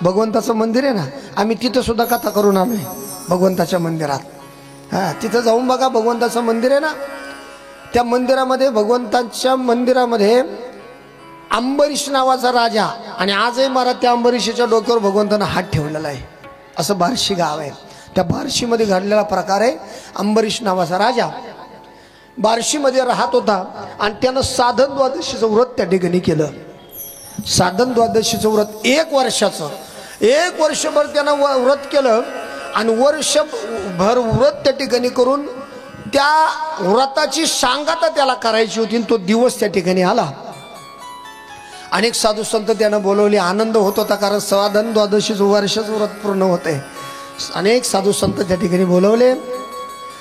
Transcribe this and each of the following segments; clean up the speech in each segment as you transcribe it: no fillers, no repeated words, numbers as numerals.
भगवंताचं मंदिर आहे ना, आम्ही तिथं सुद्धा कथा करून आलोय भगवंताच्या मंदिरात. हां, तिथं जाऊन बघा, भगवंताचं मंदिर आहे ना, त्या मंदिरामध्ये, भगवंताच्या मंदिरामध्ये अंबरीश नावाचा राजा, आणि आजही महाराज त्या अंबरीशीच्या डोक्यावर भगवंतानं हात ठेवलेला आहे. असं बार्शी गाव आहे. त्या बार्शीमध्ये घडलेला प्रकार आहे. अंबरीश नावाचा राजा बार्शीमध्ये राहत होता आणि त्यानं साधन द्वादशीचं व्रत त्या ठिकाणी केलं. साधन द्वादशीचं व्रत 1 वर्षाचं, 1 वर्षभर त्यानं व्रत केलं आणि वर्षभर व्रत त्या ठिकाणी करून त्या व्रताची सांगता त्याला करायची होती. तो दिवस त्या ठिकाणी आला. अनेक साधू संत त्यानं बोलवले. आनंद होत होता, कारण साधन द्वादशीचं वर्षाचं व्रत पूर्ण होते. अनेक साधू संत त्या ठिकाणी बोलवले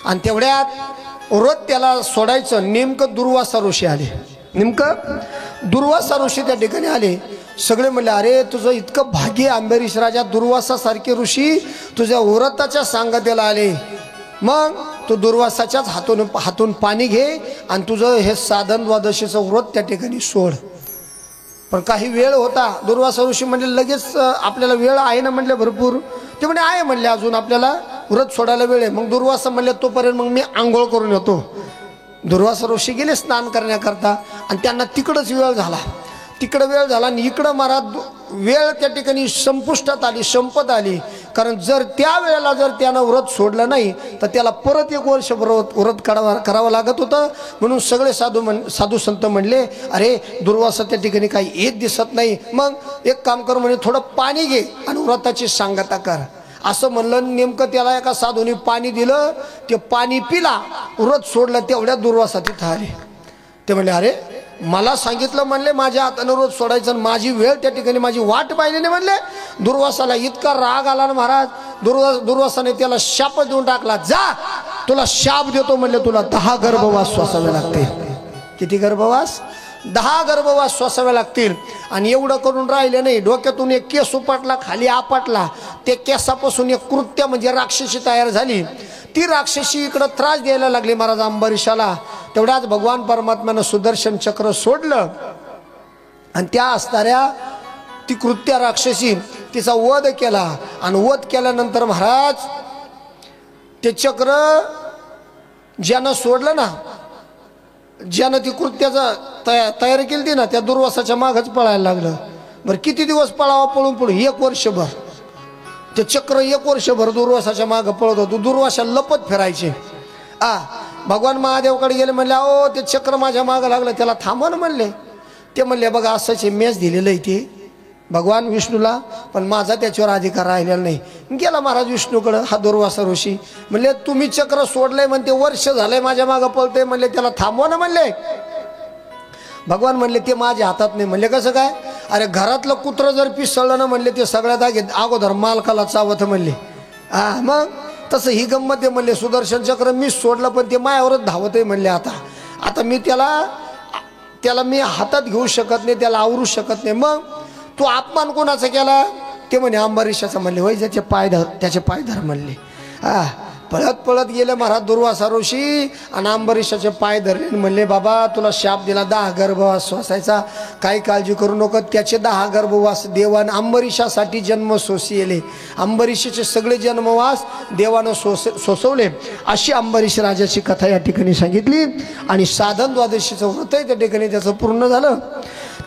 आणि तेवढ्यात व्रत त्याला सोडायचं. नेमकं दुर्वासा ऋषी आले. नेमकं दुर्वासा ऋषी त्या ठिकाणी आले. सगळे म्हणले, अरे तुझं इतकं भाग्य अंबरीश राजा, दुर्वासासारखे ऋषी तुझ्या व्रताच्या सांगतेला आले. मग तू दुर्वासाच्याच हातून पाणी घे आणि तुझं हे साधन द्वादशीचं व्रत त्या ठिकाणी सोड. पण काही वेळ होता. दुर्वासा ऋषी म्हणले, लगेच आपल्याला वेळ आहे ना म्हणले भरपूर. ते म्हणे आहे म्हणले, अजून आपल्याला व्रत सोडायला वेळ आहे. मग दुर्वासा म्हणले, तोपर्यंत मग मी आंघोळ करून येतो. दुर्वासा ऋषी गेले स्नान करण्याकरता आणि त्यांना तिकडंच वेळ झाला. तिकडं वेळ झाला आणि इकडं महाराज वेळ त्या ठिकाणी संपुष्टात आली, संपत आली. कारण जर त्या वेळेला जर त्यानं व्रत सोडलं नाही तर त्याला परत 1 वर्ष व्रत करावं लागत होतं. म्हणून सगळे साधू संत म्हणले, अरे दुर्वासा त्या ठिकाणी काही येत दिसत नाही, मग एक काम कर म्हणे, थोडं पाणी घे आणि व्रताची सांगता कर. असं म्हणलं. नेमकं त्याला एका साधूने पाणी दिलं. ते पाणी पिला, व्रत सोडलं. तेवढ्या दुर्वासा तिथं आले. ते म्हणले, अरे मला सांगितलं म्हणले माझ्या हातानं रोज सोडायचं, माझी वेळ त्या ठिकाणी माझी वाट पाहिली नाही म्हणले. दुर्वासाला इतका राग आला ना महाराज, दुर्वासाने त्याला शाप देऊन टाकला. जा, तुला शाप देतो म्हणले, तुला 10 गर्भवास सोसावे लागतील. किती गर्भवास? 10 गर्भवास सोसावे लागतील. आणि एवढं करून राहिले नाही, डोक्यातून एक केस उपटला, खाली आपटला. ते केसापासून एक कृत्य म्हणजे राक्षसी तयार झाली. ती राक्षसी इकडं त्रास द्यायला लागली महाराज अंबरीशाला. तेवढ्याच भगवान परमात्म्यानं सुदर्शन चक्र सोडलं आणि त्या असणाऱ्या ती कृत्या राक्षसी तिचा वध केला. आणि वध केल्यानंतर महाराज ते चक्र ज्यानं सोडलं ना, ज्यानं ती कृत्याचं तयारी केली ती ना, त्या दुर्वासाच्या मागच पळायला लागलं. बरं किती दिवस पळावा? पळून 1 वर्षभर ते चक्र 1 वर्षभर दुर्वासाच्या मागं पळत होतं. दुर्वासा लपत फिरायचे. भगवान महादेवकडे गेले, म्हणले, अहो ते चक्र माझ्या मागं लागलं, त्याला थांबवा ना म्हणले. ते म्हणले, बघा असंच मेच दिलेलं आहे ते भगवान विष्णूला, पण माझा त्याच्यावर अधिकार राहिलेला नाही. गेला महाराज विष्णूकडं हा दुर्वासा ऋषी. म्हणले, तुम्ही चक्र सोडलंय म्हणते, वर्ष झालंय माझ्या मागं पळतंय म्हणले, त्याला थांबवा ना म्हणले. भगवान म्हणले, ते माझ्या हातात नाही. म्हणले, कसं काय? अरे घरातलं कुत्रं जर पिसळलं ना म्हणले, ते सगळ्यात अगोदर मालकाला चावत म्हणले. मग तसं ही गंमत आहे म्हणले. सुदर्शन चक्र मी सोडलं पण ते मायावरच धावत आहे म्हणले. आता मी त्याला मी हातात घेऊ शकत नाही, त्याला आवरू शकत नाही. मग तू अपमान कोणाचा केला? ते म्हणे अंबरीशाचा. म्हणले, होय, त्याचे पाय धर म्हणले. पळत पळत गेले महाराज दुर्वासा ऋषी आणि अंबरीशाचे पाय धरले. म्हणले, बाबा तुला शाप दिला 10 गर्भवास सोसायचा, काही काळजी करू नको. त्याचे 10 गर्भवास देवान अंबरीशासाठी जन्म सोसिले. अंबरीशाचे सगळे जन्मवास देवानं सोसवले. अशी अंबरीश राजाची कथा या ठिकाणी सांगितली. आणि साधन द्वादशीचं व्रत आहे त्या ठिकाणी त्याचं पूर्ण झालं.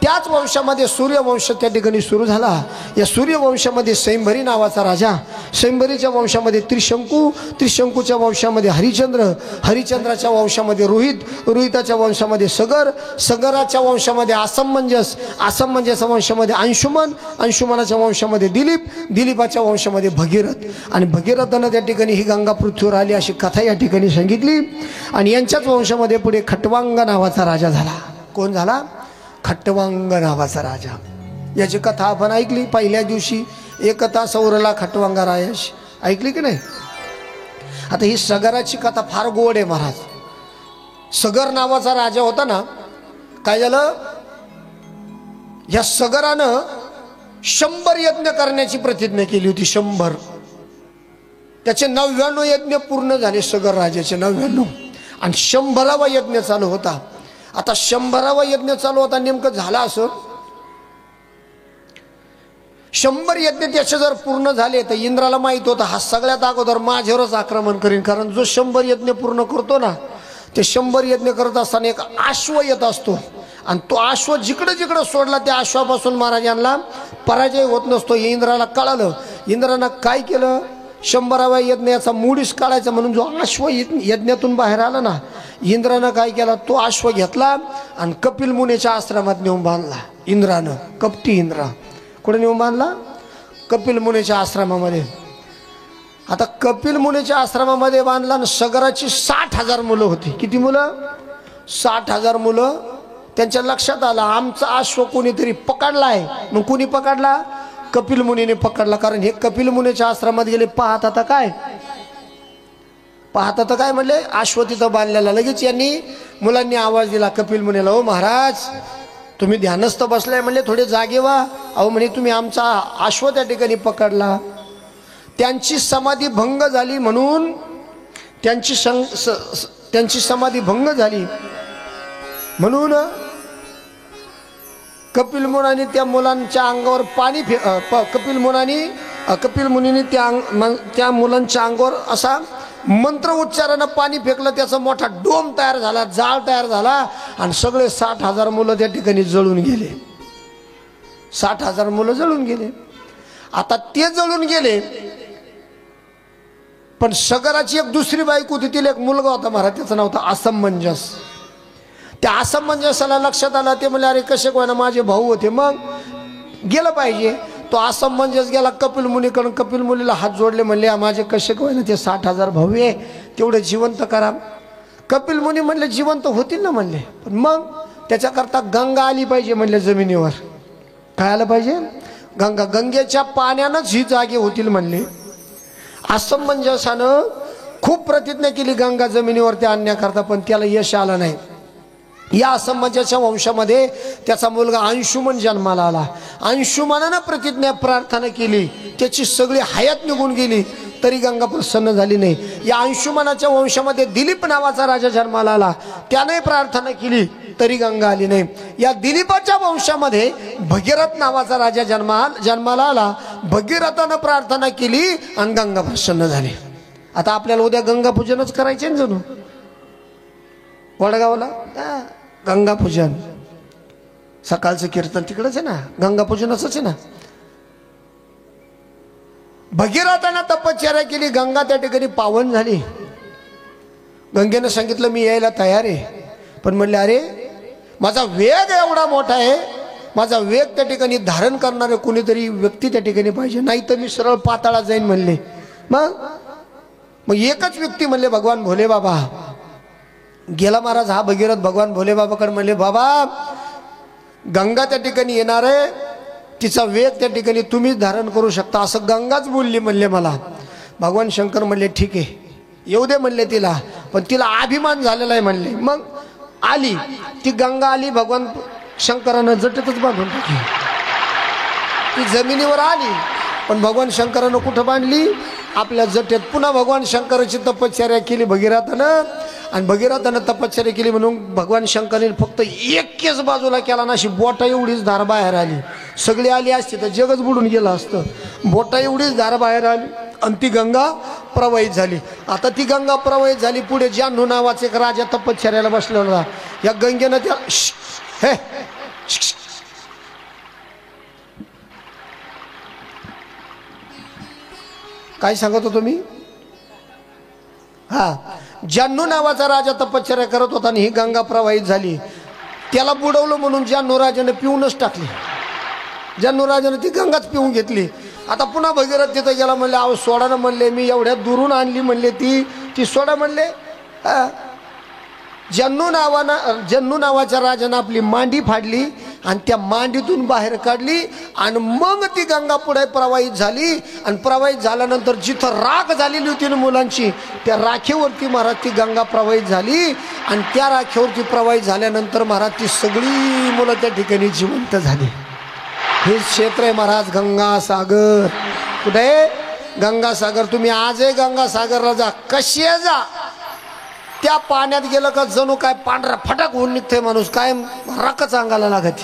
त्याच वंशामध्ये सूर्यवंश त्या ठिकाणी सुरू झाला. या सूर्यवंशामध्ये स्वयंभरी नावाचा राजा, स्वयंभरीच्या वंशामध्ये त्रिशंकू, त्रिशंकूच्या वंशामध्ये हरिचंद्र, हरिचंद्राच्या वंशामध्ये रोहित, रोहिताच्या वंशामध्ये सगर, सगराच्या वंशामध्ये असमंजस, असमंजस वंशामध्ये अंशुमन, अंशुमनाच्या वंशामध्ये दिलीप, दिलीपाच्या वंशामध्ये भगीरथ. आणि भगीरथानं त्या ठिकाणी ही गंगा पृथ्वीवर आली अशी कथा या ठिकाणी सांगितली. आणि यांच्याच वंशामध्ये पुढे खट्वांग नावाचा राजा झाला. कोण झाला? खट्वांग नावाचा राजा. याची कथा आपण ऐकली. पहिल्या दिवशी एक कथा सौरला खट्वांगा रायाशी, ऐकली की नाही? आता ही सगराची कथा फार गोड आहे महाराज. सगर नावाचा राजा होता ना, काय झालं? या सगरानं 100 यज्ञ करण्याची प्रतिज्ञा केली होती. 100. त्याचे 99 यज्ञ पूर्ण झाले सगर राजाचे, 99. आणि 100वा यज्ञ चालू होता. आता 100वा यज्ञ चालू होता. नेमकं झालं असं, 100 यज्ञ त्याचे जर पूर्ण झाले तर इंद्राला माहित होतं हा सगळ्यात अगोदर माझ्यावरच आक्रमण करीन, कारण जो 100 यज्ञ पूर्ण करतो ना ते 100 यज्ञ करत असताना एक अश्व येत असतो आणि तो अश्व जिकडे जिकडे सोडला त्या अश्वापासून महाराजांना पराजय होत नसतो. हे इंद्राला कळालं. इंद्रानं काय केलं, 100व्या यज्ञाचा मूडीस काढायचा म्हणून जो अश्व यज्ञातून बाहेर आला ना, इंद्रानं काय केला, तो अश्व घेतला आणि कपिल मुनीच्या आश्रमात नेऊन बांधला. इंद्रानं, कपटी इंद्रा कुठे नेऊन बांधला, कपिल मुनीच्या आश्रमामध्ये. आता कपिल मुनीच्या आश्रमामध्ये बांधला आणि सगराची 60,000 मुलं होती. किती मुलं, 60,000 मुलं. त्यांच्या लक्षात आलं आमचा अश्व कोणीतरी पकडलाय. मग कोणी पकडला, कपिल मुनीने पकडला. कारण हे कपिल मुनीच्या आश्रमात गेले, पाहत आता काय म्हणले, अश्व तिथं बांधलेला. लगेच यांनी मुलांनी आवाज दिला कपिल मुनीला, ओ महाराज तुम्ही ध्यानस्थ बसलाय, म्हणले थोडे जागे व्हा. अहो म्हणे तुम्ही आमचा अश्व त्या ठिकाणी पकडला. त्यांची समाधी भंग झाली म्हणून त्यांची समाधी भंग झाली म्हणून कपिल मुनीने त्या मुलांच्या अंगावर पाणी कपिल मुनीने त्या मुलांच्या अंगावर असा मंत्र उच्चारानं पाणी फेकलं. त्याचा मोठा डोम तयार झाला, जाळ तयार झाला आणि सगळे 60,000 मुलं त्या ठिकाणी जळून गेले. 60,000 मुलं जळून गेले. आता ते जळून गेले, पण सगराची एक दुसरी बायको होती, तिला एक मुलगा होता महाराज, त्याचं नाव होतं असमंजस. त्या असमंजसाला लक्षात आलं. ते म्हणले अरे कसे कोण माझे भाऊ होते, मग गेलं पाहिजे. तो असमंजस गेला कपिल मुनीकडून. कपिल मुनीला हात जोडले, म्हणले माझे कसे कोण ते 60,000 भाऊ आहे, तेवढे जिवंत करा. कपिल मुनी म्हणले जिवंत होतील ना म्हणले, पण मग त्याच्याकरता गंगा आली पाहिजे म्हणले जमिनीवर. काय आलं पाहिजे, गंगा. गंगेच्या पाण्यानंच ही जागे होतील म्हणले. असमंजसानं खूप प्रतिज्ञा केली गंगा जमिनीवरती आणण्याकरता, पण त्याला यश आलं नाही. या असमंजसाच्या वंशामध्ये त्याचा मुलगा अंशुमन जन्माला आला. अंशुमनानं प्रतिज्ञा प्रार्थना केली, त्याची सगळी हयात निघून गेली, तरी गंगा प्रसन्न झाली नाही. या अंशुमनाच्या वंशामध्ये दिलीप नावाचा राजा जन्माला आला, त्याने प्रार्थना केली तरी गंगा आली नाही. या दिलीपाच्या वंशामध्ये भगीरथ नावाचा राजा जन्माला आला, भगीरथानं प्रार्थना केली आणि गंगा प्रसन्न झाली. आता आपल्याला उद्या गंगा पूजनच करायचे ना जणू वडगावला, गंगा पूजन. सकाळचं कीर्तन तिकडच आहे ना, गंगा पूजनच आहे ना. भगीरथानं तपश्चर्या केली, गंगा त्या ठिकाणी पावन झाली. गंगेनं सांगितलं मी यायला तयार आहे, पण म्हणले अरे माझा वेग एवढा मोठा आहे, माझा वेग त्या ठिकाणी धारण करणारे कोणीतरी व्यक्ती त्या ठिकाणी पाहिजे, नाही तर मी सरळ पाताळात जाईन म्हणले. मग एकच व्यक्ती म्हणले भगवान भोले बाबा. गेला महाराज हा भगीरथ भगवान भोले बाबाकडे, म्हणले बाबा गंगा त्या ठिकाणी येणार आहे, तिचा वेग त्या ठिकाणी तुम्हीच धारण करू शकता, असं गंगाच बोलली म्हणले मला. भगवान शंकर म्हणले ठीक आहे येऊ दे म्हणले तिला, पण तिला अभिमान झालेला आहे म्हणले. मग आली ती गंगा आली, भगवान शंकरानं जटेतच बांधून टाकली. ती जमिनीवर आली, पण भगवान शंकरानं कुठं बांधली, आपल्या जटेत. पुन्हा भगवान शंकराची तपश्चर्या केली भगीरथानं, आणि भगीरथानं तपश्चर्या केली म्हणून भगवान शंकराने फक्त एक केस बाजूला केला ना, अशी बोटा एवढीच धार बाहेर आली. सगळी आली असती तर जगच बुडून गेलं असतं. बोटा एवढीच धार बाहेर आली आणि ती गंगा प्रवाहित झाली. आता ती गंगा प्रवाहित झाली, पुढे जान्हू नावाचा एक राजा तपश्चर्याला बसलेला. या गंगेनं त्या हे काय सांगत होतो मी, हा जान्हू नावाचा राजा तपश्चर्या करत होता आणि ही गंगा प्रवाहित झाली. त्याला बुडवलं म्हणून जान्हू राजाने पिऊनच टाकली. जान्हू राजाने ती गंगाच पिऊन घेतली. आता पुन्हा भगीरथ तिथं गेला, म्हणले अहो सोडा ना म्हणले, मी एवढ्या दुरून आणली म्हणले, ती सोडा म्हणले. जन्नू नावाच्या राजानं आपली मांडी फाडली आणि त्या मांडीतून बाहेर काढली आणि मग ती गंगा पुढे प्रवाहित झाली. आणि प्रवाहित झाल्यानंतर जिथं राख झालेली होती ना मुलांची, त्या राखेवरती महाराज ती गंगा प्रवाहित झाली. आणि त्या राखेवरती प्रवाहित झाल्यानंतर महाराज ती सगळी मुलं त्या ठिकाणी जिवंत झाली. हे क्षेत्र आहे महाराज गंगासागर. कुठे गंगासागर. तुम्ही आजही गंगासागरला जा, कशी जा, त्या पाण्यात गेलं का जणू काय पांढरा फटाक होऊन निघतोय माणूस, काय राखच अंगाला लागते.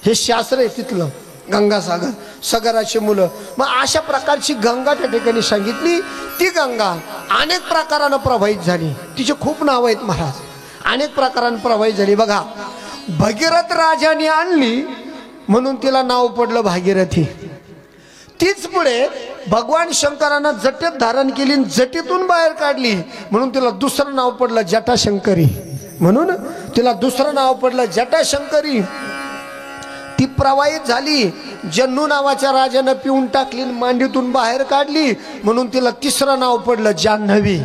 हे शास्त्र आहे तिथलं. गंगासागर, सगराची मुलं. मग अशा प्रकारची गंगा त्या ठिकाणी सांगितली. ती गंगा अनेक प्रकारानं प्रवाहित झाली. तिचे खूप नाव आहेत महाराज, अनेक प्रकारानं प्रवाहित झाली. बघा, भगीरथ राजाने आणली म्हणून तिला नाव पडलं भागीरथी. तीच पुढे भगवान शंकरानं जटेत धारण केली, जटेतून बाहेर काढली म्हणून तिला दुसरं नाव पडलं जटाशंकरी. म्हणून तिला दुसरं नाव पडलं जटाशंकरी. ती प्रवाहित झाली. जन्नू नावाच्या राजानं पिऊन टाकली, मांडीतून बाहेर काढली म्हणून तिला तिसरं नाव पडलं जान्हवी.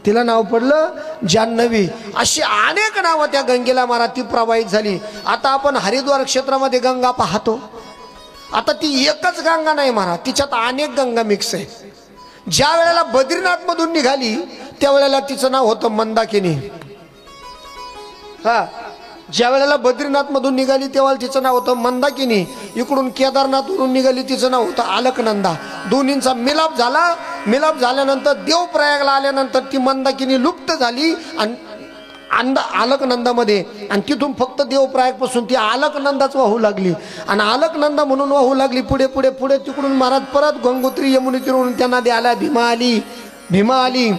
तिला नाव पडलं जान्हवी. अशी अनेक नावं त्या गंगेला मारा. ती प्रवाहित झाली. आता आपण हरिद्वार क्षेत्रामध्ये गंगा पाहतो. आता ती एकच गंगा नाही महाराज, तिच्यात अनेक गंगा मिक्स आहे. ज्या वेळेला बद्रीनाथ मधून निघाली त्यावेळेला तिचं नाव होतं मंदाकिनी. हा, ज्या वेळेला बद्रीनाथ मधून निघाली तेव्हा तिचं नाव होतं मंदाकिनी. इकडून केदारनाथ वरून निघाली तिचं नाव होतं अलकनंदा. दोन्हींचा मिलाप झाला. मिलाप झाल्यानंतर देवप्रयागला आल्यानंतर ती मंदाकिनी लुप्त झाली आणि अलकनंदामध्ये, आणि तिथून फक्त देवप्रयाग पासून ती अलकनंदाच वाहू लागली. आणि अलकनंदा म्हणून वाहू लागली. पुढे पुढे पुढे तिकडून महाराज परत गंगोत्री यमुनेतीवरून त्या नद्या आल्या. भीमा आली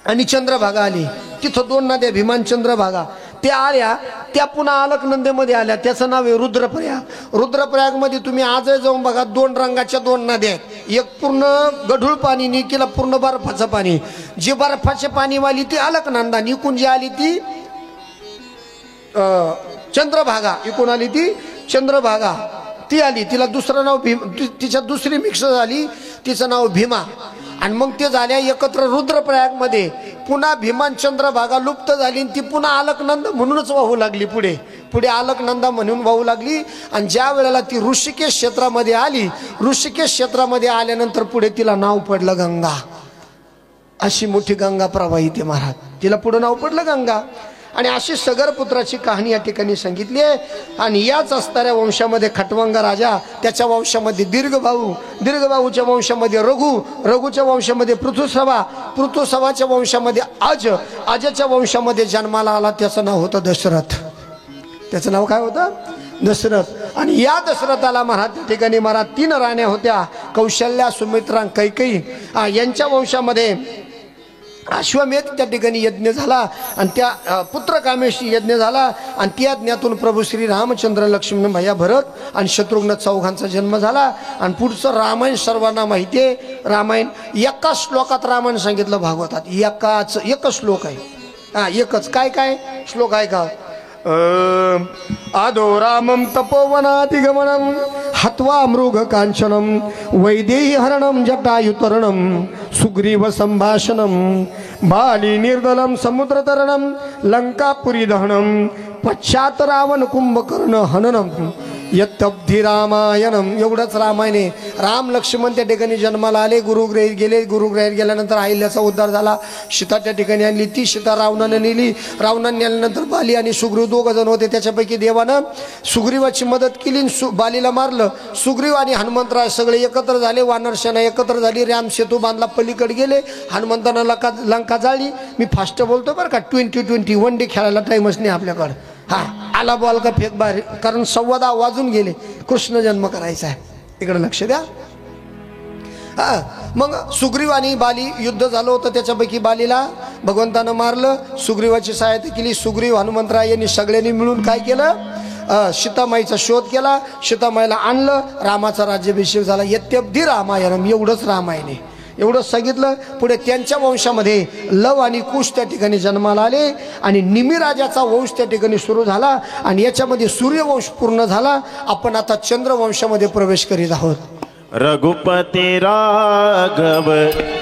आणि चंद्रभागा आली. तिथं दोन नद्या भीमा आणि चंद्रभागा त्या आल्या. त्या पुन्हा अलकनंदेमध्ये आल्या. त्याचं नाव आहे रुद्रप्रयाग. रुद्रप्रयागमध्ये तुम्ही आजही जाऊन बघा, दोन रंगाच्या दोन नद्या आहेत. एक पूर्ण गढूळ पाणी, निकीला पूर्ण बर्फाचं पाणी. जी बर्फाचे पाणी वाली ती अलकनंदा, निकून जी आली ती चंद्रभागा. इकून आली ती चंद्रभागा. ती आली, तिला दुसरं नाव तिच्यात दुसरी मिक्स झाली, तिचं नाव भीमा. आणि मग ते झाल्या एकत्र रुद्रप्रयागमध्ये. पुन्हा भीमा चंद्रभागा लुप्त झाली आणि ती पुन्हा अलकनंदा म्हणूनच वाहू लागली. पुढे पुढे अलकनंदा म्हणून वाहू लागली. आणि ज्या वेळेला ती ऋषिकेश क्षेत्रामध्ये आली, ऋषिकेश क्षेत्रामध्ये आल्यानंतर पुढे तिला नाव पडलं गंगा. अशी मोठी गंगा प्रवाहित आहे महाराज. तिला पुढे नाव पडलं गंगा. आणि अशी सगरपुत्राची कहाणी या ठिकाणी सांगितली आहे. आणि याच असणाऱ्या वंशामध्ये खटवंगा राजा, त्याच्या वंशामध्ये दीर्घभाऊच्या वंशामध्ये रघूच्या वंशामध्ये पृथुसवाच्या वंशामध्ये अजच्या वंशामध्ये जन्माला आला. त्याचं नाव होतं दशरथ. त्याचं नाव काय होतं? दशरथ. आणि या दशरथाला महाराज त्या ठिकाणी महाराज 3 राण्या होत्या, कौशल्या, सुमित्रा, कैकेयी. यांच्या वंशामध्ये अश्वमेध त्या ठिकाणी यज्ञ झाला आणि त्या पुत्रकामेशी यज्ञ झाला. आणि त्या यज्ञातून प्रभू श्री रामचंद्र, लक्ष्मण, भैया भरत आणि शत्रुघ्न चौघांचा जन्म झाला. आणि पुढचं रामायण सर्वांना माहिती आहे. रामायण एका श्लोकात रामायण सांगितलं भागवतात. एकच श्लोक आहे. एकच. काय श्लोक आहे का? आदो रामं तपोवनातिगमनं हत्वा मृग कांचनं वैदेही हरणं जटायुतरणं सुग्रीव संभाषणं बाली निर्दलं समुद्रतरणं लंकापुरी दहनं पश्चात रावण कुंभकर्ण हननं यत्तब्धी रामायणम. एवढंच रामायण आहे. राम लक्ष्मण त्या ठिकाणी जन्माला आले, गुरुगृहीत गेले. गुरुगृहीत गेल्यानंतर अहिल्याचा उद्धार झाला. सीता त्या ठिकाणी आणली. ती सीता रावणाने नेली. रावणाने नेल्यानंतर बाली आणि सुग्रीव 2 जण होते. त्याच्यापैकी देवानं सुग्रीवाची मदत केली, बालीला मारलं. सुग्रीव आणि हनुमंतराय सगळे एकत्र झाले. वानरसेना एकत्र झाली. राम सेतू बांधला, पलीकडे गेले. हनुमंतानं लंका जाळली. मी फास्ट बोलतो बरं का. 20-20 1 डे खेळायला टाईमच नाही आपल्याकडं. हा, आला बॉल का फेक बाहेर, कारण 10:15 वाजून गेले. कृष्ण जन्म करायचा आहे. इकडे लक्ष द्या. हा, मग सुग्रीव आणि बाली युद्ध झालं होतं. त्याच्यापैकी बालीला भगवंतानं मारलं. सुग्रीवाची सहायता केली. सुग्रीव, हनुमंतराय यांनी सगळ्यांनी मिळून काय केलं? सीतामाईचा शोध केला. सीतामाईला आणलं. रामाचा राज्याभिषेक झाला. यत्तेब्धी रामायणम. एवढंच रामायण आहे. एवढं सांगितलं. पुढे त्यांच्या वंशामध्ये लव आणि कुश त्या ठिकाणी जन्माला आले. आणि निमिराजाचा वंश त्या ठिकाणी सुरू झाला. आणि याच्यामध्ये सूर्यवंश पूर्ण झाला. आपण आता चंद्रवंशामध्ये प्रवेश करीत आहोत. रघुपती राघव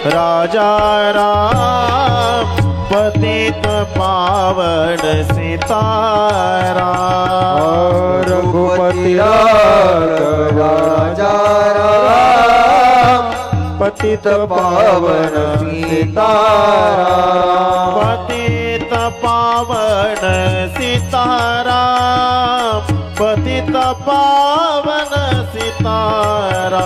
राजा राम पतित पावन सीताराम. रघुपती राघव राजा राम पतित पावन सीताराम. पतित पावन सीताराम. पतित पावन सीताराम.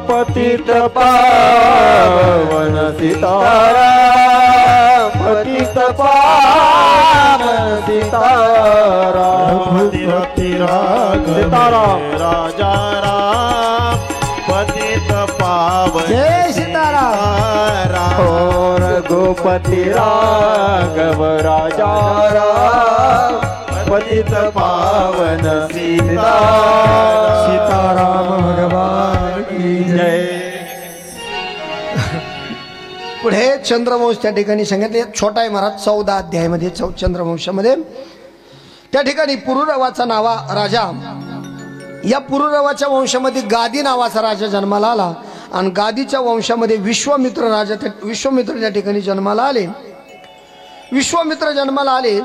पतित पावन सीताराम. पतित पावन सीताराम रघुपती राघव सीताराम. राजा राम पतित पावन जय सीताराम. हो रघुपती राघव राजा राम पतित पावन सीताराम भगवान की जय. पुढे चंद्रवंश त्या ठिकाणी सांगितले. छोटा आहे महाराज 14 अध्यायामध्ये चंद्रवंशामध्ये त्या ठिकाणी पुरुरवाचा नावा राजा, या पुरुरवाच्या वंशामध्ये गादी नावाचा राजा जन्माला आला आणि गादीच्या वंशामध्ये विश्वामित्र राजा विश्वामित्र त्या ठिकाणी जन्माला आले. विश्वामित्र जन्माला आले.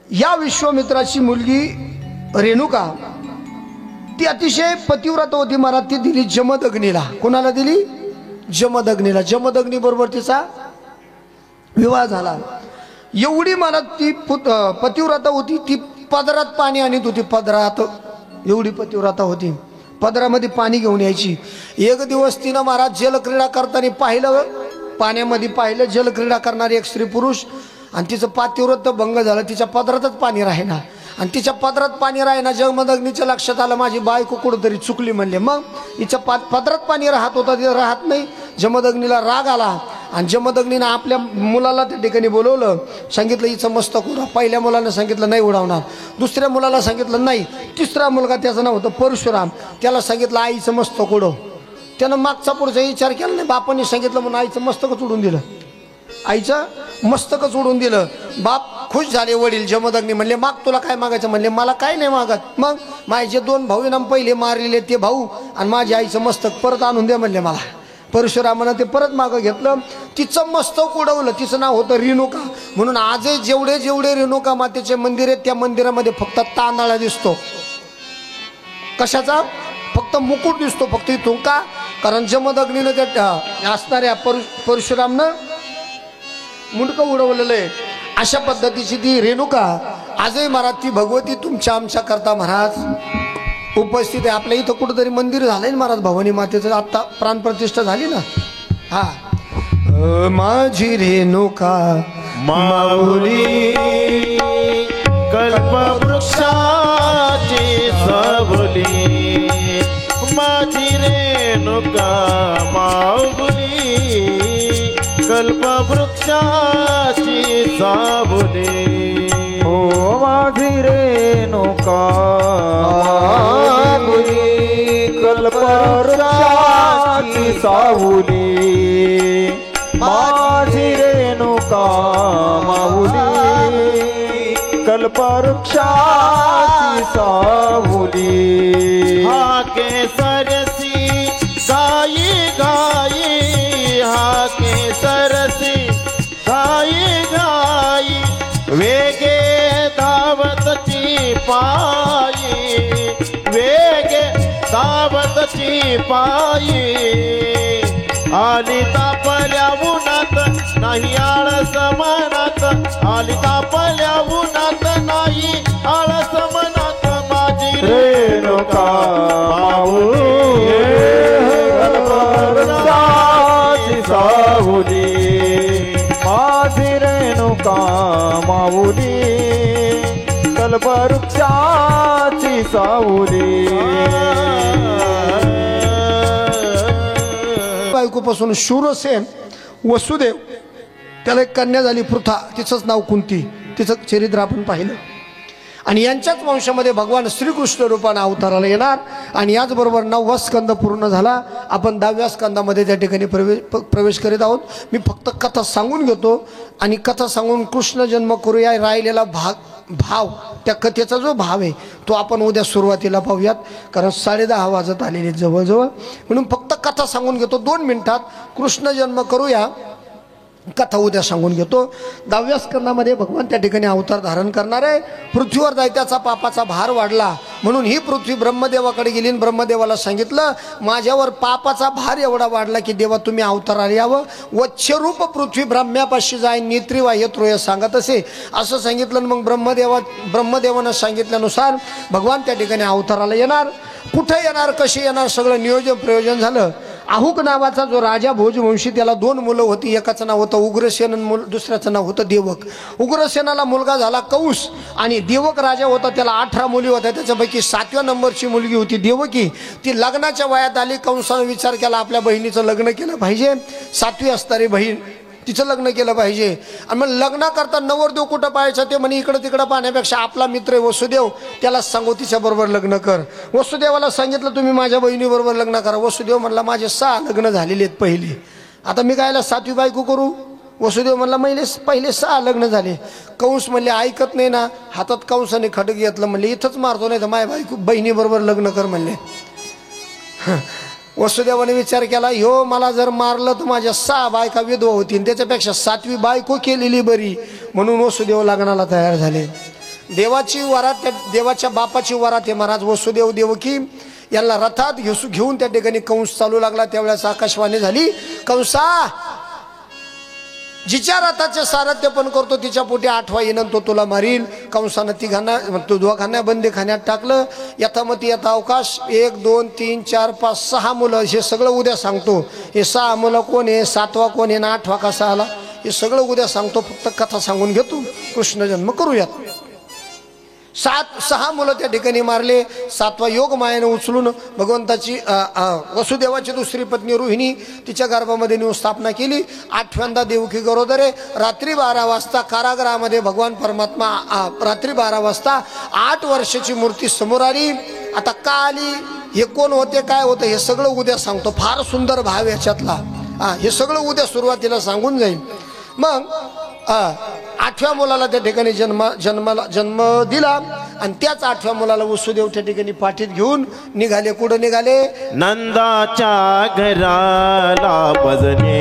या विश्वामित्राची मुलगी रेणुका ती अतिशय पतिव्रत होती महाराज. ती दिली जमदग्नीला. कोणाला दिली? जमदग्नीला. जमदग्नी बरोबर तिचा विवाह झाला. एवढी महाराज ती पतिव्रता होती. ती पदरात पाणी आणत होती. पदरात एवढी पतिव्रता होती. पदरामध्ये पाणी घेऊन यायची. एक दिवस तिनं महाराज जलक्रीडा करताना पाहिलं, पाण्यामध्ये पाहिलं जलक्रीडा करणारी एक स्त्री पुरुष, आणि तिचं पातिव्रत भंग झालं. तिच्या पदरातच पाणी राहिना, आणि तिच्या पदरात पाणी राहिना. जमदग्नीच्या लक्षात आलं माझी बायको कुठंतरी चुकली म्हणले. मग हिच्या पदरात पाणी राहत होतं, ते राहत नाही. जमदग्नीला राग आला आणि जमदग्नीनं आपल्या मुलाला त्या ठिकाणी बोलवलं. सांगितलं हिचं मस्तक उडा. पहिल्या मुलानं सांगितलं नाही उडवणार. दुसऱ्या मुलाला सांगितलं नाही. तिसरा मुलगा त्याचं नाव होतं परशुराम. त्याला सांगितलं आईचं मस्तक उडव. त्यानं मागचा पुढचा विचार केला नाही. बापाने सांगितलं म्हणून आईचं मस्तकच उडून दिलं. आईचं मस्तकच उडून दिलं. बाप खुश झाले. वडील जमदग्नी म्हणले माग तुला काय मागायचं? म्हणले मला काय नाही मागत. मग माझे 2 भाऊ ना पहिले मारलेले ते भाऊ आणि माझ्या आईचं मस्तक परत आणून दे म्हणले मला. परशुरामानं ते परत मागं घेतलं. तिचं मस्तक उडवलं. तिचं नाव होतं रेणुका. म्हणून आजही जेवढे जेवढे रेणुका मातेचे मंदिर आहेत त्या मंदिरामध्ये फक्त तांदळा दिसतो. कशाचा? फक्त मुकुट दिसतो फक्त इथून. का? कारण जमदग्नीनं त्या असणाऱ्या परशुरामनं मुंडकं उडवलेलं आहे. अशा पद्धतीची ती रेणुका आजही महाराज ती भगवती तुमच्या आमच्या करता महाराज उपस्थित आहे. आपल्या इथं कुठंतरी मंदिर झालंय ना महाराज भवानी मातेचं. आत्ता प्राणप्रतिष्ठा झाली ना. हा माझी रेणुका माऊली कल्पवृक्षाची सावली, माझी रेणुका माऊली कल्पवृक्षाची सावली. हो माझी रेणुका माऊली कल्पवृक्षाची सावली, माझी रेणुका माऊली कल्पवृक्षाची सावली. हा केसरसी गाई गाई, हा केसरसी गाई गाई, वेगे धावतची पायी, वेगे धावतची पायी. आली तापल्या उन्हात नाही आळस मनात, आली तापल्या उन्हात नाही आळस मनात, माझी रेणुका माऊली कल्पवृक्षाची सावली, माझी रेणुका माऊली कल्पवृक्षाची सावली. बायकोपासून शूरसेन वसुदेव त्याला एक कन्या झाली पृथा. तिचंच नाव कुंती. तिचं चरित्र आपण पाहिलं. आणि यांच्याच वंशामध्ये भगवान श्रीकृष्ण रूपाने अवताराला येणार. आणि याचबरोबर 9वा स्कंद पूर्ण झाला. आपण 10व्या स्कंदामध्ये त्या ठिकाणी प्रवेश करीत आहोत. मी फक्त कथा सांगून घेतो आणि कथा सांगून कृष्ण जन्म करूया राहिलेला भाव त्या कथेचा जो भाव आहे तो आपण उद्या सुरुवातीला पाहूयात. कारण 10:30 वाजत आलेले जवळजवळ. म्हणून फक्त कथा सांगून घेतो 2 मिनिटात. कृष्ण जन्म करूया कथा उद्या सांगून घेतो. 10व्या स्कंदामध्ये भगवान त्या ठिकाणी अवतार धारण करणार आहे. पृथ्वीवर दैत्याचा पापाचा भार वाढला म्हणून ही पृथ्वी ब्रह्मदेवाकडे गेली. ब्रह्मदेवाला सांगितलं माझ्यावर पापाचा भार एवढा वाढला की देवा तुम्ही अवताराला यावं. वच्छरूप पृथ्वी ब्रह्म्यापाशी जाय नेत्री वाह्य त्रोय सांगत असे असं सांगितलं. मग ब्रह्मदेवानं सांगितल्यानुसार भगवान त्या ठिकाणी अवताराला येणार. कुठे येणार, कसे येणार, सगळं नियोजन प्रयोजन झालं. आहुक नावाचा जो राजा भोजवंशी, त्याला 2 मुलं होती. एकाचं नाव होतं उग्रसेन आणि दुसऱ्याचं नाव होतं देवक. उग्रसेनाला मुलगा झाला कंस आणि देवक राजा होता, त्याला 18 मुली होत्या. त्याच्यापैकी 7व्या नंबरची मुलगी होती देवकी. ती लग्नाच्या वयात आली. कंसाने विचार केला आपल्या बहिणीचं लग्न केलं पाहिजे. 7वी असणारी बहीण, तिचं लग्न केलं पाहिजे. आणि मग लग्न करता नवरदेव कुठं पाहायचं ते म्हणे इकडं तिकडं पाहण्यापेक्षा आपला मित्र आहे वसुदेव, त्याला सांगू तिच्याबरोबर लग्न कर. वसुदेवाला सांगितलं तुम्ही माझ्या बहिणीबरोबर लग्न करा. वसुदेव म्हणला माझे 6 लग्न झालेले आहेत पहिले, आता मी कायला 7वी बायको करू. वसुदेव म्हणला पहिले 6 लग्न झाले. कंस म्हणले ऐकत नाही ना, हातात कंसाने खडक घेतलं, म्हणले इथंच मारतो नाही तर माझ्या बहिणीबरोबर लग्न कर म्हणले. वसुदेवाने विचार केला, ह्यो मला जर मारलं तर माझ्या 6 बायका विधवा होतील, त्याच्यापेक्षा 7वी बायको केलेली बरी. म्हणून वसुदेव लग्नाला तयार झाले. देवाची वरात, त्या देवाच्या बापाची वरात आहे महाराज. वसुदेव देवकी यांना रथात घेऊन त्या ठिकाणी कंस चालू लागला. त्यावेळेस आकाशवाणी झाली, कंसा जिच्या रथाचे सारथ्य पण करतो तिच्या पोटी 8वा येणं तो तुला मारील. कंसानं तो दोघांना बंदीखान्यात टाकलं. यथामती यथा अवकाश 1 2 3 4 5 6 मुलं, हे सगळं उद्या सांगतो. हे 6 मुलं कोण आहे, 7वा कोण आहे ना 8वा कसा आला हे सगळं उद्या सांगतो. फक्त कथा सांगून घेतो, कृष्ण जन्म करूयात. 6 मुलं त्या ठिकाणी मारले. 7वा योग मायेने उचलून भगवंताची वसुदेवाची दुसरी पत्नी रोहिणी तिच्या गर्भामध्ये नेऊन स्थापना केली. 8व्यांदा देवकी गरोदर आहे. रात्री 12 वाजता कारागृहामध्ये भगवान परमात्मा रात्री 12 वाजता 8 वर्षाची मूर्ती समोर आली. आता का आली, हे कोण होते, काय होतं हे सगळं उद्या सांगतो. फार सुंदर भाव याच्यातला, हे सगळं उद्या सुरुवातीला सांगून जाईल. मग 8व्या मुलाला त्या ठिकाणी जन्म दिला आणि त्याच 8व्या मुलाला वसुदेव त्या ठिकाणी पाठीत घेऊन निघाले. कुठं निघाले, नंदाच्या घराला भजने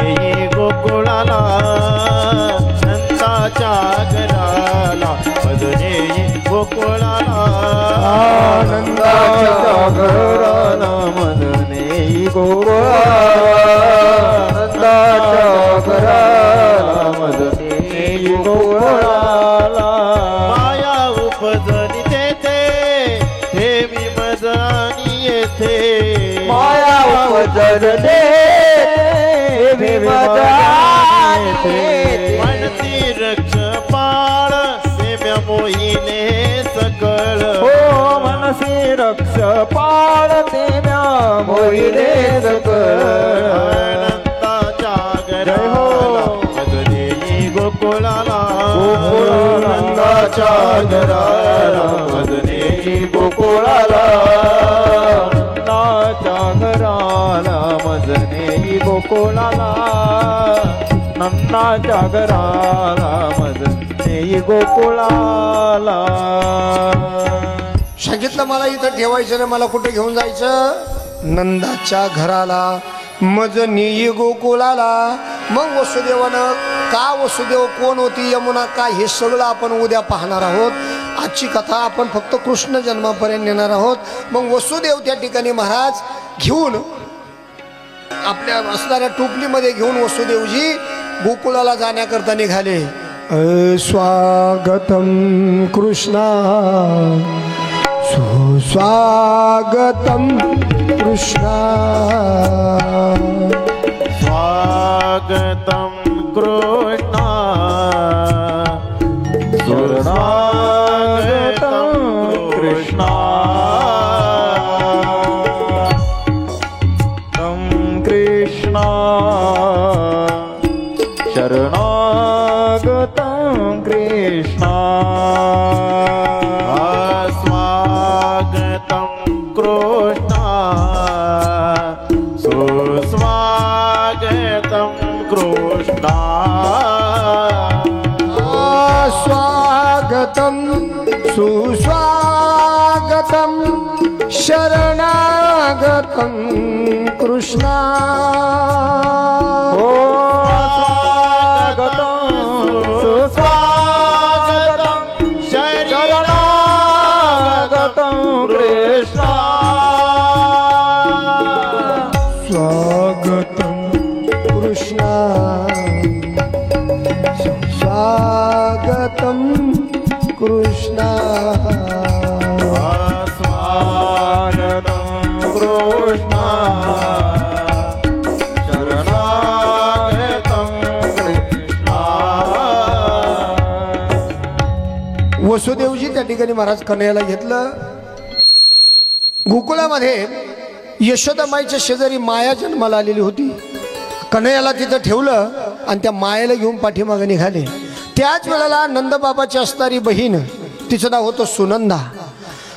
गोकुळाला. नंदाच्या घराला भजने गोकुळाला. नंदाच्या घराला भजने गोकुळाला. नंदाच्या घराला भजने गोकुळाला. माया उपजनी तेथे, हे मी मजनी येथे. माया उपजने हे म्हणती रक्ष पाळ, प्रेम्या मोहिने सकळ. हो मनसी रक्ष पाळते म्या मोहिने सकळ. नंदाच्या घराला भजने गोकुळाला. नंदाच्या घराला भजने गोकुळाला. नंदाच्या घराला भजने गोकुळाला. नंदाच्या घराला भजने गोकुळाला. सांगितलं मला इथं ठेवायचं नाही, मला कुठे घेऊन जायचं, नंदाच्या घराला मजनी गोकुळाला. मग वसुदेवानं का, वसुदेव कोण होती, यमुना काय, हे सगळं आपण उद्या पाहणार आहोत. आजची कथा आपण फक्त कृष्ण जन्मापर्यंत नेणार आहोत. मग वसुदेव त्या ठिकाणी महाराज घेऊन आपल्या असणाऱ्या टोपलीमध्ये घेऊन वसुदेवजी गोकुळाला जाण्याकरता निघाले. स्वागतम कृष्णा सुस्वागतम कृष्णा. स्वागतम कृष्णा शरणागतं कृष्णा. तं कृष्णा शरणागतं कृष्णा. स्वागतं कृष्णा सुस्वागतं कृष्णा. स्वागतम सुस्वागतम शरणागतम कृष्णा. हो स्वागतं सुस्वागतं शरणागतं कृष्णा. स्वागतम कृष्णा स्वागतम कृष्णा. स्वागतं कृष्णा वसुदेवजी त्या ठिकाणी महाराज कन्हैयाला घेतलं. गोकुळामध्ये यशोदामाईच्या शेजारी माया जन्माला आलेली होती. कन्हैयाला तिथं ठेवलं आणि त्या मायेला घेऊन पाठीमागे निघाले. त्याच वेळेला नंदबाबाची असणारी बहीण, तिचं नाव होतं सुनंदा.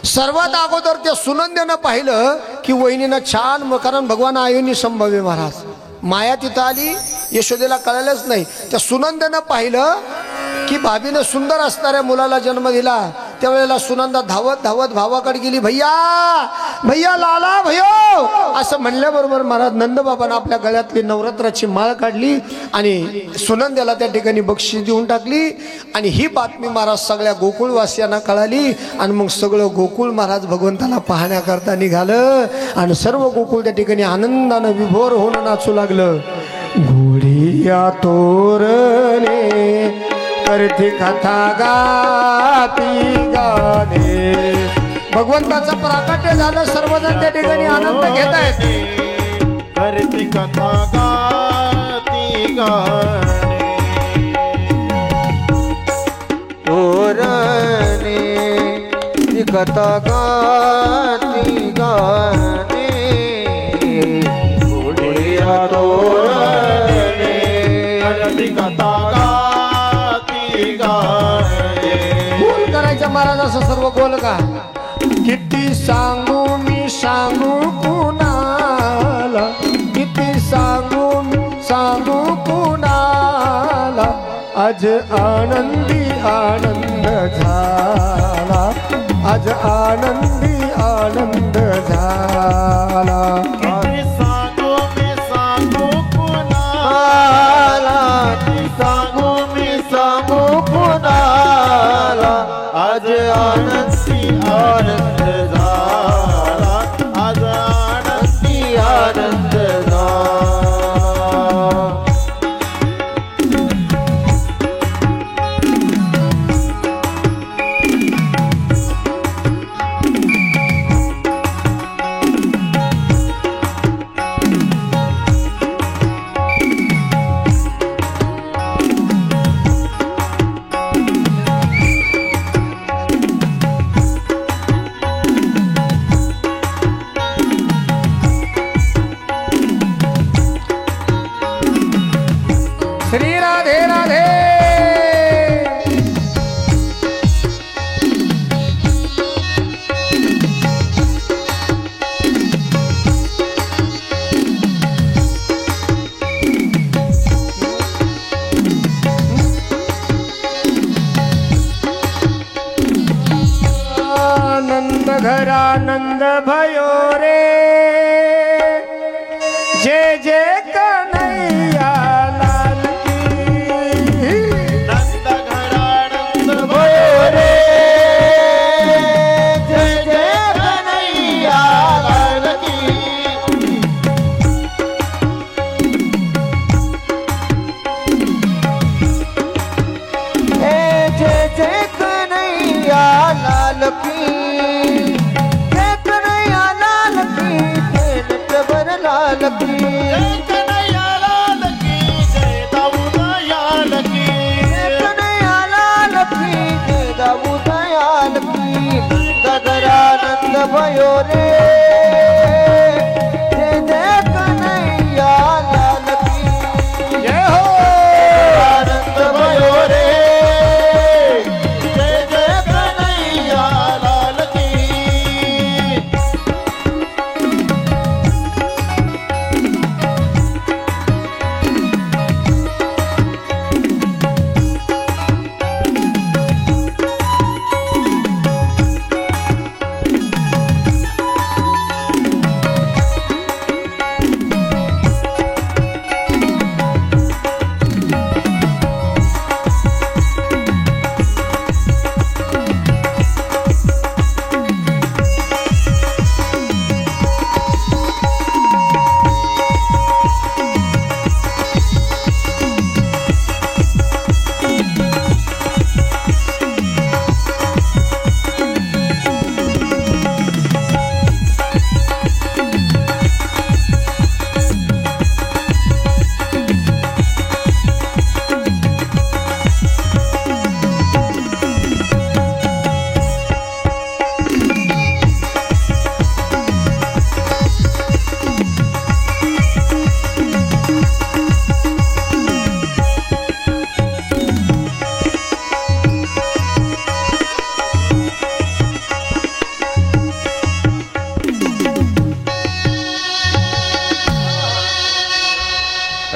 सर्वात अगोदर त्या सुनंदेनं पाहिलं की वहिनीनं छान, कारण भगवान आयोनी संभाव्य महाराज. माया तिथं आली, यशोदेला कळालंच नाही. त्या सुनंदेनं पाहिलं की भाभीनं सुंदर असणाऱ्या मुलाला जन्म दिला. त्यावेळेला सुनंदा धावत धावत भावाकडे गेली. भैया भैया लाला भयो असं म्हणल्याबरोबर महाराज नंदबाबानं आपल्या गळ्यातली नवरात्राची माळ काढली आणि सुनंद्याला त्या ठिकाणी बक्षीस देऊन टाकली. आणि ही बातमी महाराज सगळ्या गोकुळवासियांना कळाली. आणि मग सगळं गोकुळ महाराज भगवंताला पाहण्याकरता निघालं आणि सर्व गोकुळ त्या ठिकाणी आनंदानं विभोर होऊन नाचू लागलं. घोडिया तोरणे करती कथा गाती गाणे. भगवंताचं प्राकट्य झालं. सर्वजण त्या ठिकाणी आनंद घेत आहेत. करती कथा गाती गाणे. तोरणे कथा गाती गाणे. घोडिया तोरणे करती कथा गाती गाणे. गोल करायचं महाराज असं सर्व गोल का. किती सांगू मी सांगू कुणाला, किती सांगू मी सांगू कुणाला. आज आनंदी आनंद झाला, आज आनंदी आनंद झाला. किती सांगू मी सांगू कुणाला. सांगू मी सांगू कुणाला. आज आनंदी आनंद झाला. आज आनंदी आनंद झाला. श्री राधे राधे. आनंद घरानंद भयो रे. जय जय कन्हैया लाल की. नंद घरानंद भयो रे. जय जय कन्हैया लाल की. जय जय कन्हैया लाल की. जय कन्हैया लाल की. जय नटवर लाल की. जय कन्हैया लाल की. जय दाऊदयाल की. जय कन्हैया लाल की. जय दाऊदयाल की. गगरानंद भयो रे. जय जय कन्हैया लाल की. जय हो. आनंद भयो रे. जय जय कन्हैया लाल की.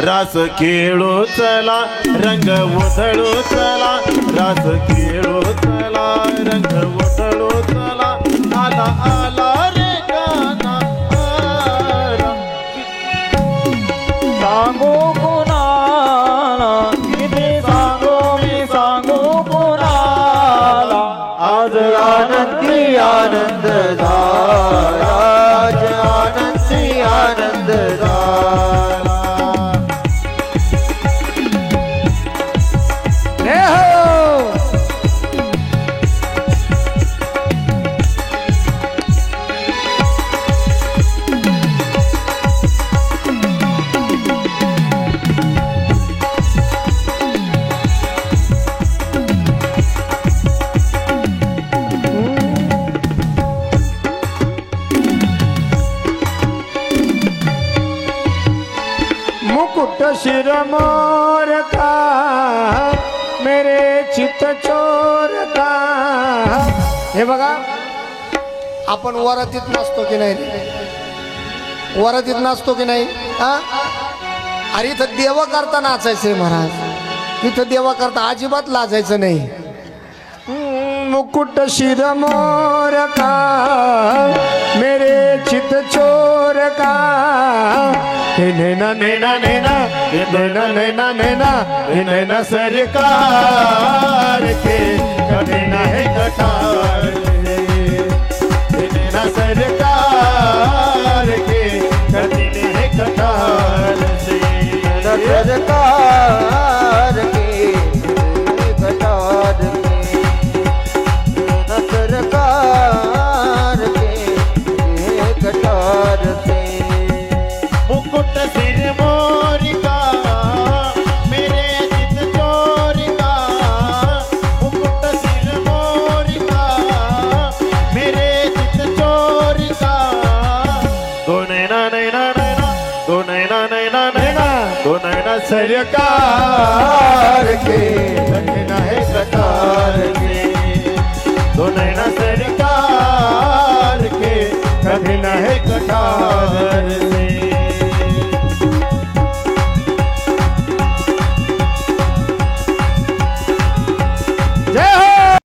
रास खेळू चला रंग उधळू चला रास खेळू चला रंग उधळू चला आला आला रे गाना आला. सांगू कुणाला किती सांगू मी सांगू कुणाला आज आनंदी आनंद झाला आज आनंदी आनंद झाला हे हो मुकुट शिर मोर का मेरे चित चोर का. हे बघा आपण वरातीत नसतो की नाही वरातीत नसतो की नाही हा. अरे इथं देवा करता नाचायचंय महाराज इथं देवा करता अजिबात लाजायचं नाही. मुकुट शिर मोर का मेरे चित चोर का नैना नैना नैना नैना नैना नैना नैना सरकार के कभी नहीं कटार नैना सरकार के कभी नहीं कटार सरकार के कटार के सरकार के कटार से मुकुट सिर मोर का मेरे चित चोर का मुकुट सिर मोर का मेरे चित चोर का दो नैना नैना नैना दो नैना नैना नैना दो नैना सरकार के कठिन है कटार के दो नैना सरकार के कठिन है कटार